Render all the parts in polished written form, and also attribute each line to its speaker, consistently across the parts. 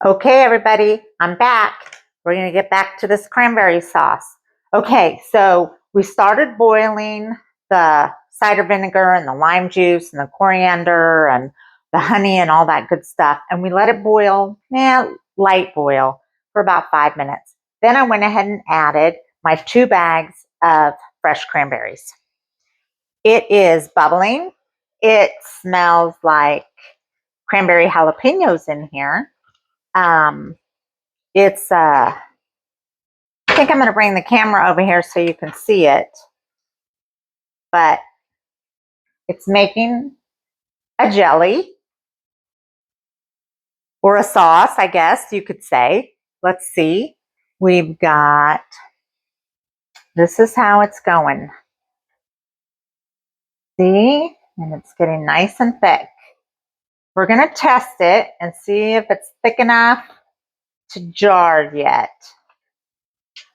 Speaker 1: Okay, everybody, I'm back. We're going to get back to this cranberry sauce. Okay, so we started boiling the cider vinegar and the lime juice and the coriander and the honey and all that good stuff. And we let it boil, light boil, for about 5 minutes. Then I went ahead and added my 2 bags of fresh cranberries. It is bubbling. It smells like cranberry jalapeños in here. I think I'm going to bring the camera over here so you can see it, but it's making a jelly or a sauce, I guess you could say. Let's see. We've got, this is how it's going. See? And it's getting nice and thick. We're going to test it and see if it's thick enough to jar yet.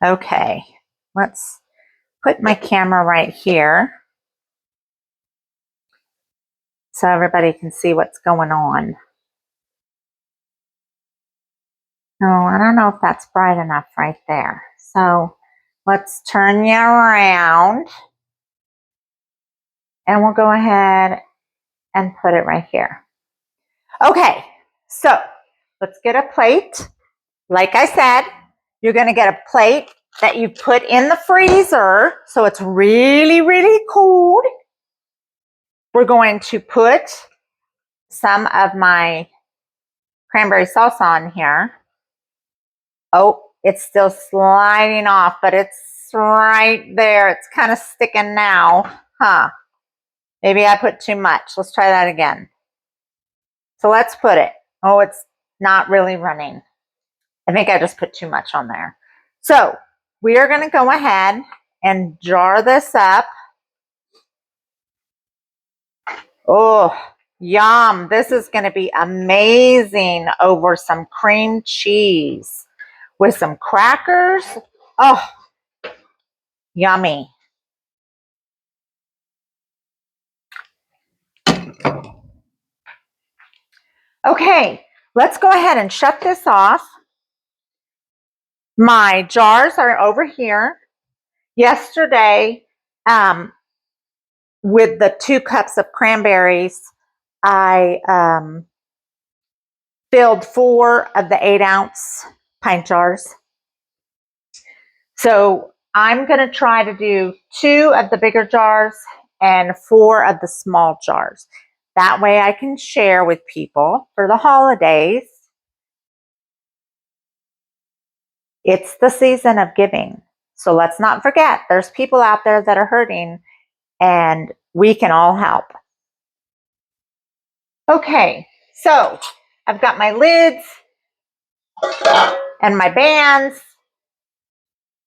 Speaker 1: Okay, let's put my camera right here so everybody can see what's going on. Oh, I don't know if that's bright enough right there. So let's turn you around and we'll go ahead and put it right here. Okay, so let's get a plate. Like I said, you're going to get a plate that you put in the freezer so it's really, really cold. We're going to put some of my cranberry sauce on here. Oh, it's still sliding off, but it's right there. It's kind of sticking now. Huh. Maybe I put too much. Let's try that again. So let's put it. Oh, it's not really running. I think I just put too much on there. So we are going to go ahead and jar this up. Oh, yum. This is going to be amazing over some cream cheese with some crackers. Oh, yummy. Okay, let's go ahead and shut this off. My jars are over here. Yesterday, with the 2 cups of cranberries, I filled 4 of the 8-ounce pint jars. So I'm going to try to do 2 of the bigger jars and 4 of the small jars. That way I can share with people for the holidays. It's the season of giving. So let's not forget, there's people out there that are hurting and we can all help. Okay, so I've got my lids and my bands.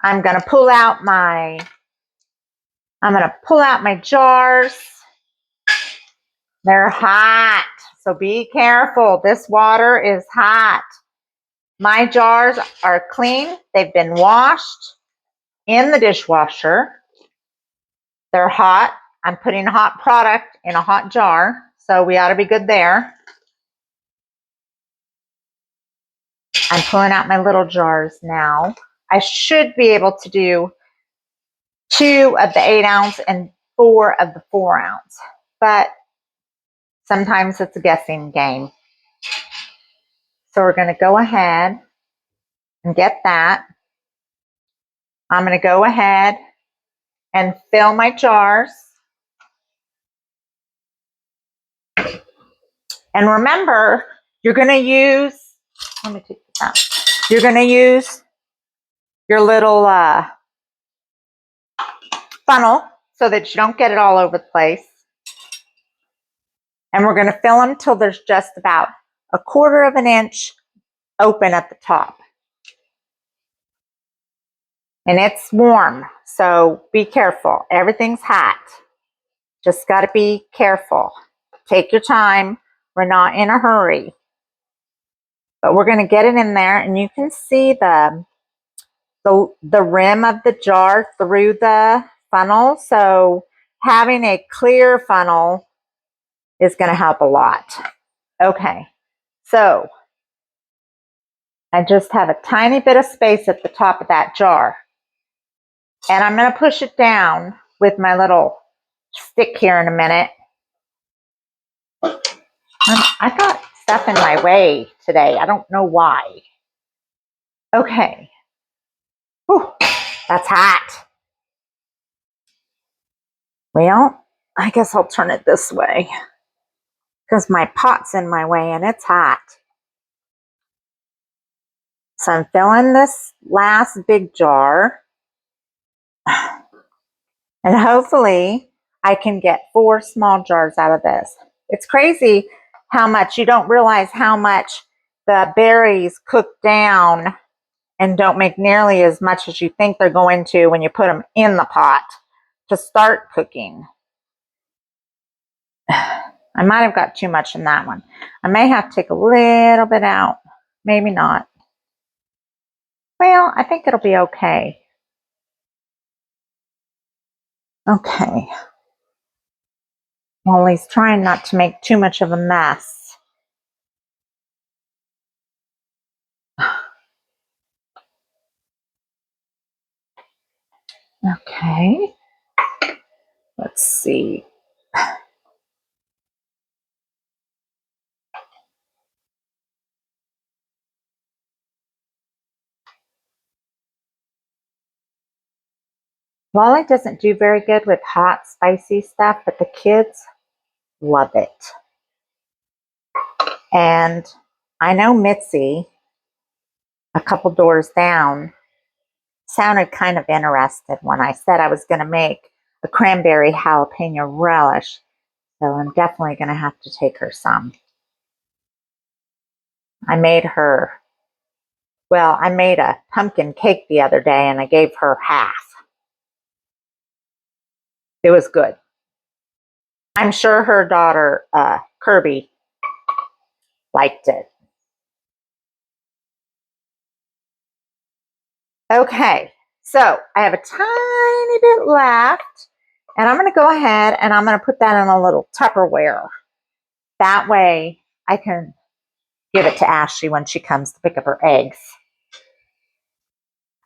Speaker 1: I'm going to pull out my jars. They're hot, so be careful. This water is hot. My jars are clean. They've been washed in the dishwasher. They're hot. I'm putting hot product in a hot jar, so we ought to be good there. I'm pulling out my little jars now. I should be able to do 2 of the 8-ounce and 4 of the 4-ounce, but sometimes it's a guessing game. So we're going to go ahead and get that. I'm going to go ahead and fill my jars. And remember, you're going to use, let me take this out. You're going to use your little funnel so that you don't get it all over the place. And we're going to fill them till there's just about 1/4 of an inch open at the top. And it's warm, so be careful. Everything's hot. Just got to be careful. Take your time. We're not in a hurry. But we're going to get it in there, and you can see the rim of the jar through the funnel. So having a clear funnel is going to help a lot. Okay, so I just have a tiny bit of space at the top of that jar. And I'm going to push it down with my little stick here in a minute. I got stuff in my way today. I don't know why. Okay. Whew, that's hot. Well, I guess I'll turn it this way because my pot's in my way and it's hot. So I'm filling this last big jar. And hopefully I can get 4 small jars out of this. It's crazy how much you don't realize how much the berries cook down and don't make nearly as much as you think they're going to when you put them in the pot to start cooking. I might have got too much in that one. I may have to take a little bit out. Maybe not. Well, I think it'll be okay. Okay. Well, he's trying not to make too much of a mess. Okay. Let's see. Wally doesn't do very good with hot, spicy stuff, but the kids love it. And I know Mitzi, a couple doors down, sounded kind of interested when I said I was going to make a cranberry jalapeno relish. So I'm definitely going to have to take her some. I made a pumpkin cake the other day and I gave her half. It was good. I'm sure her daughter, Kirby, liked it. Okay, so I have a tiny bit left, and I'm going to go ahead and I'm going to put that in a little Tupperware. That way I can give it to Ashley when she comes to pick up her eggs.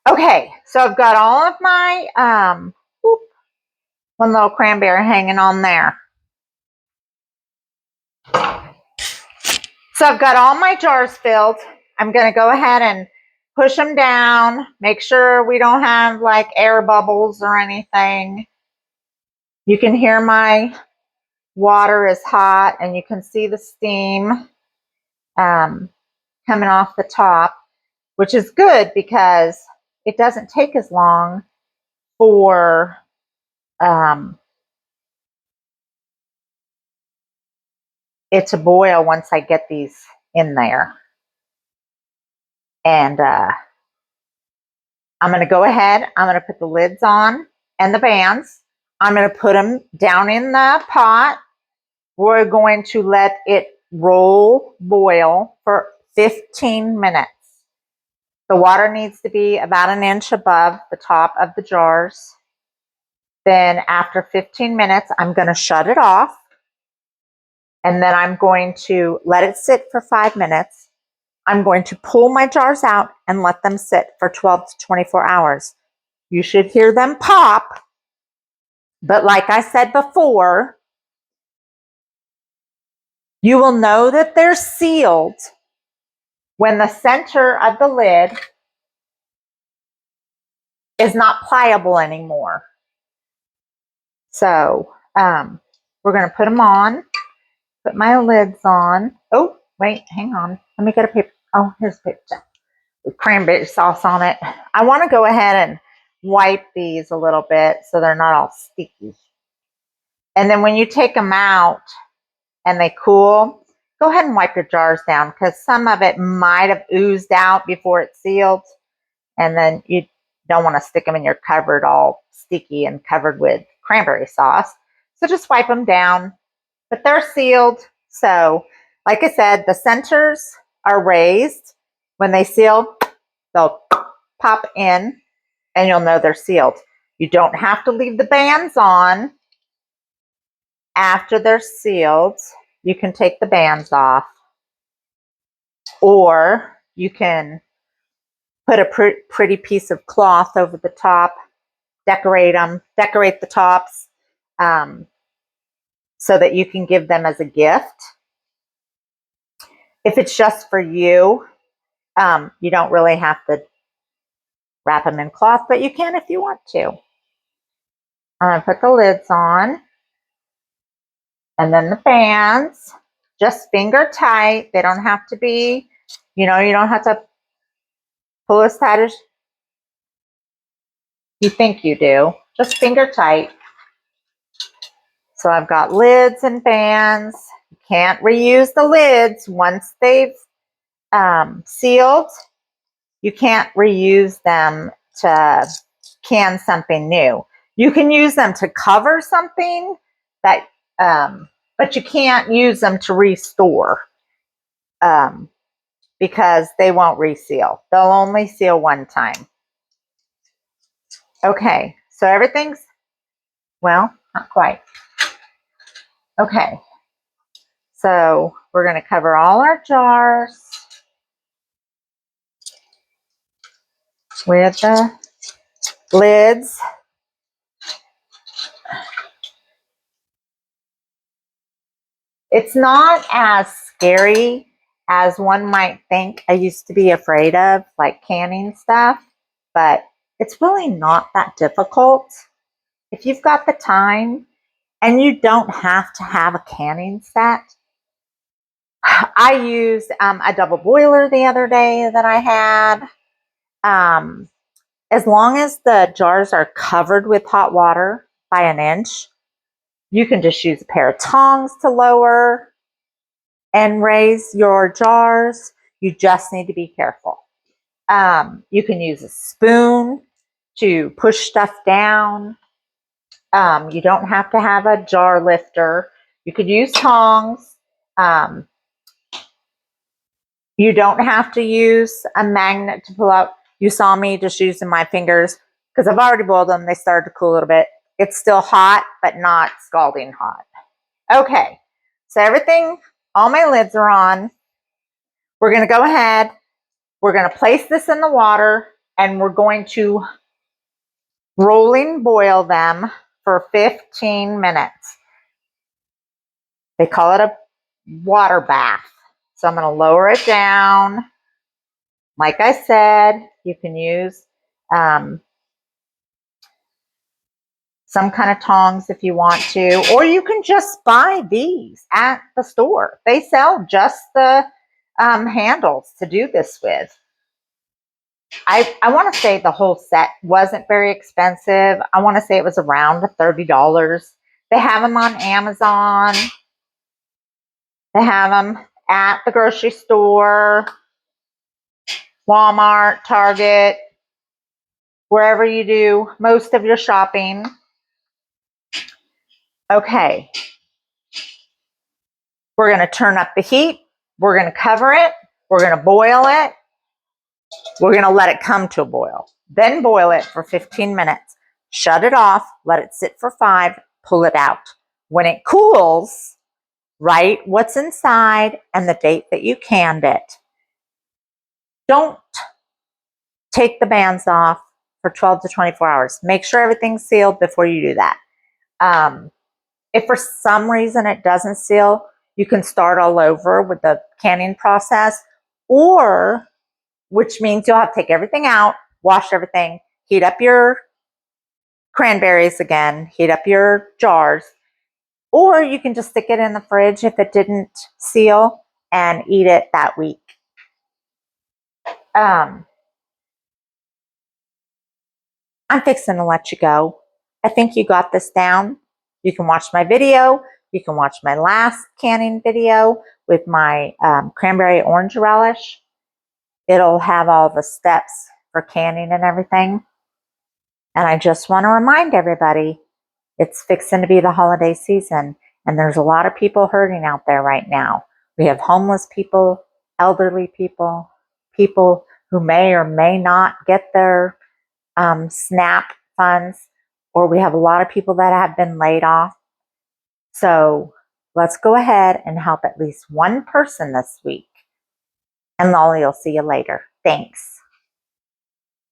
Speaker 1: Okay, so I've got all of my, one little cranberry hanging on there. So I've got all my jars filled. I'm going to go ahead and push them down, make sure we don't have like air bubbles or anything. You can hear my water is hot and you can see the steam coming off the top, which is good because it doesn't take as long for it to boil once I get these in there. And I'm going to go ahead, I'm going to put the lids on and the bands. I'm going to put them down in the pot. We're going to let it boil for 15 minutes. The water needs to be about 1 inch above the top of the jars. Then after 15 minutes, I'm going to shut it off. And then I'm going to let it sit for 5 minutes. I'm going to pull my jars out and let them sit for 12 to 24 hours. You should hear them pop. But like I said before, you will know that they're sealed when the center of the lid is not pliable anymore. So we're going to put them on, put my lids on. Oh, wait, hang on. Let me get a paper. Oh, here's a paper. With cranberry sauce on it. I want to go ahead and wipe these a little bit so they're not all sticky. And then when you take them out and they cool, go ahead and wipe your jars down because some of it might have oozed out before it's sealed. And then you don't want to stick them in your cupboard all sticky and covered with cranberry sauce. So just wipe them down. But they're sealed. So like I said, the centers are raised. When they seal, they'll pop in and you'll know they're sealed. You don't have to leave the bands on after they're sealed. You can take the bands off, or you can put a pretty piece of cloth over the top, decorate the tops, so that you can give them as a gift. If it's just for you, you don't really have to wrap them in cloth, but you can if you want to. I'm going to put the lids on. And then the fans, just finger tight. They don't have to be, you don't have to pull as tight as you think you do. Just finger tight. So I've got lids and fans. You can't reuse the lids once they've sealed. You can't reuse them to can something new. You can use them to cover something that, but you can't use them to restore because they won't reseal. They'll only seal one time. Okay, so everything's, well, not quite. Okay, so we're going to cover all our jars with the lids. It's not as scary as one might think. I used to be afraid of, like canning stuff, but it's really not that difficult. If you've got the time and you don't have to have a canning set. I used a double boiler the other day that I had. As long as the jars are covered with hot water by an inch, you can just use a pair of tongs to lower and raise your jars. You just need to be careful. You can use a spoon to push stuff down. You don't have to have a jar lifter. You could use tongs. You don't have to use a magnet to pull out. You saw me just using my fingers because I've already boiled them. They started to cool a little bit. It's still hot, but not scalding hot. Okay, so everything, all my lids are on. We're going to go ahead. We're going to place this in the water and we're going to rolling boil them for 15 minutes. They call it a water bath. So I'm going to lower it down. Like I said, you can use some kind of tongs if you want to, or you can just buy these at the store. They sell just the handles to do this with. I want to say the whole set wasn't very expensive. I want to say it was around $30. They have them on Amazon. They have them at the grocery store, Walmart, Target, wherever you do most of your shopping. Okay. We're going to turn up the heat. We're going to cover it. We're going to boil it. We're going to let it come to a boil. Then boil it for 15 minutes. Shut it off. Let it sit for 5. Pull it out. When it cools, write what's inside and the date that you canned it. Don't take the bands off for 12 to 24 hours. Make sure everything's sealed before you do that. If for some reason it doesn't seal, you can start all over with the canning process, or which means you'll have to take everything out, wash everything, heat up your cranberries again, heat up your jars, or you can just stick it in the fridge if it didn't seal and eat it that week. I'm fixing to let you go. I think you got this down. You can watch my video. You can watch my last canning video with my cranberry orange relish. It'll have all the steps for canning and everything. And I just want to remind everybody, it's fixing to be the holiday season, and there's a lot of people hurting out there right now. We have homeless people, elderly people, people who may or may not get their SNAP funds, or we have a lot of people that have been laid off. So let's go ahead and help at least one person this week. And Lolly will see you later. Thanks.